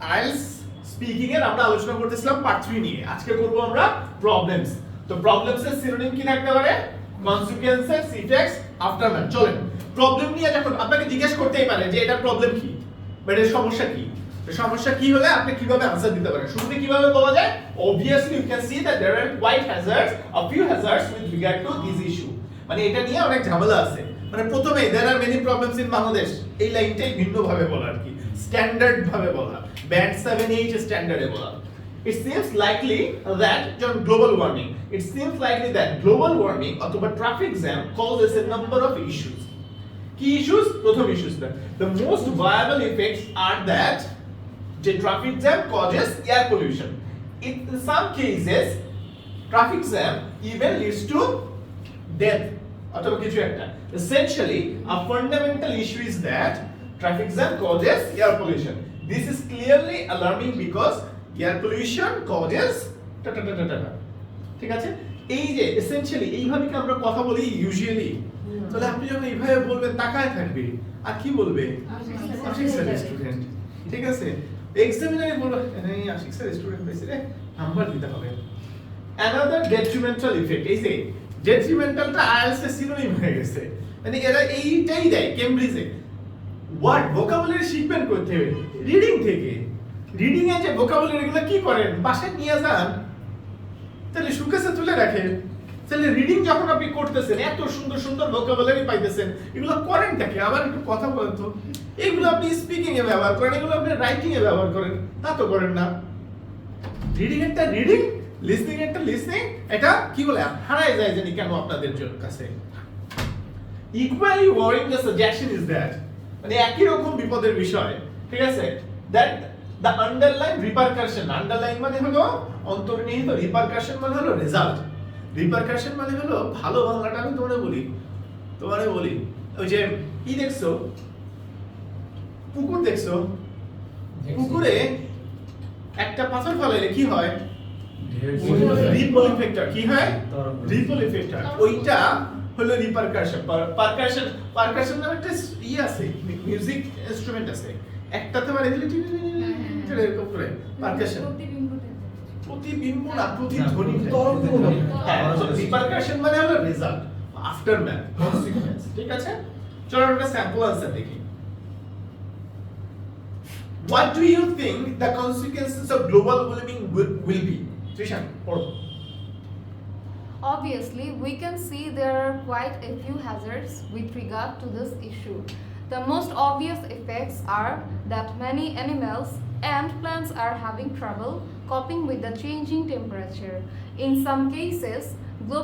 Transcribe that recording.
IELTS speaking এর আমরা আলোচনা করতেছিলাম পার্ট 3 নিয়ে। আজকে করব আমরা প্রবলেমস। তো প্রবলেমস এর সিনোনিম কি থাকতে পারে? Consequences, effects, aftermath. চলেন প্রবলেম নিয়ে যখন আপনাকে জিজ্ঞেস করতেই পারে যে এটা প্রবলেম কি বা এর সমস্যা কি, সমস্যা কি হলে আপনি কিভাবে आंसर দিতে পারেন। শুরুতে কিভাবে বলা যায়? obviously you can see that there are quite hazards, a few hazards with regard to this issue। মানে এটা নিয়ে অনেক ঝামেলা আছে। মানে প্রথমে there are many problems in Bangladesh, এই লাইনটাই ভিন্ন ভাবে বলা আর কি, স্ট্যান্ডার্ড ভাবে বলা, ব্যান্ড 7 8 স্ট্যান্ডার্ডে বলা। It seems likely that global warming, it seems likely that global warming অথবা traffic jam causes a number of issues। কি issues? প্রথম ইস্যুসটা, the most viable effects are that the traffic jam causes air pollution। In some cases traffic jam even leads to death অথবা কিছু একটা। Essentially a fundamental issue is that traffic jam causes air pollution। This is clearly alarming because air pollution causes ঠিক আছে। এই যে essentially এইভাবে কি আমরা কথা বলি ইউজুয়ালি, তাহলে আপনি যখন এইভাবে বলবেন তাকায় থাকবে আর কি বলবে? আশিক স্যার স্টুডেন্ট, ঠিক আছে। এক্সামিনারে বলবে এই আশিক স্যার স্টুডেন্ট হইছে রে, নাম্বার দিতে হবে। another detrimental effect, এই যে detrimentalটা আইএলটিএস এর সিনোনিম হয়ে গেছে। মানে এরা এইটাই দেয় কেমব্রিজে। ওয়ার্ড ভোকাবুলারি শিখবেন করতে হবে রিডিং থেকে। রিডিং এ যে ভোকাবুলারি গুলো কি করেন বাসায় নিয়ে যান, তাহলে সুকেসে তুলে রাখেন। তাহলে রিডিং যখন আপনি করতেছেন এত সুন্দর সুন্দর ভোকাবুলারি পাইতেছেন, এগুলো করেনটা কি? আবার একটু কথা বলেন তো। এগুলো আপনি স্পিকিং এ ব্যবহার করেন, এগুলো আপনি রাইটিং এ ব্যবহার করেন, তা তো করেন না। রিডিং একটা রিডিং, লিসনিং একটা লিসনিং, এটা কি বলে হারায় যায় জানি কেন আপনাদের কাছে। Equally wiring the suggestion is that, মানে একই রকম বিপদের বিষয়, ঠিক আছে, that the underline repercussion, underline মানে হলো অন্তর্নিহিত, রিপারকাশন মানে হলো রেজাল্ট। রিপারকাশন মানে হলো ভালো বাংলাটা আমি তোমারে বলি ওই যে কি দেখছো, পুকুর দেখছো, পুকুরে একটা পাথর ফেলাইলে কি হয়? Ripple effector. কি হয়? Ripple effector. ওইটা হলো রিপারকাশন। পারকাশন নামে একটা আছে, মিউজিক ইনস্ট্রুমেন্ট আছে, একটাতে মারে দিলে এরকম করে পারকাশন। প্রতিবিম্ব না, প্রতিধ্বনি। হ্যাঁ, রিপারকাশন মানে হলো রেজাল্ট, আফটারম্যাথ, কনসিকুয়েন্স, ঠিক আছে। চলো আমরা স্যাম্পল আনসার দেখি। What do you think the consequences of global warming will be? Trishan, পড়ো। Obviously, we can see there are quite a few hazards with regard to this issue. The most obvious effects are that many animals and plants are having trouble coping with the changing temperature. In some cases, global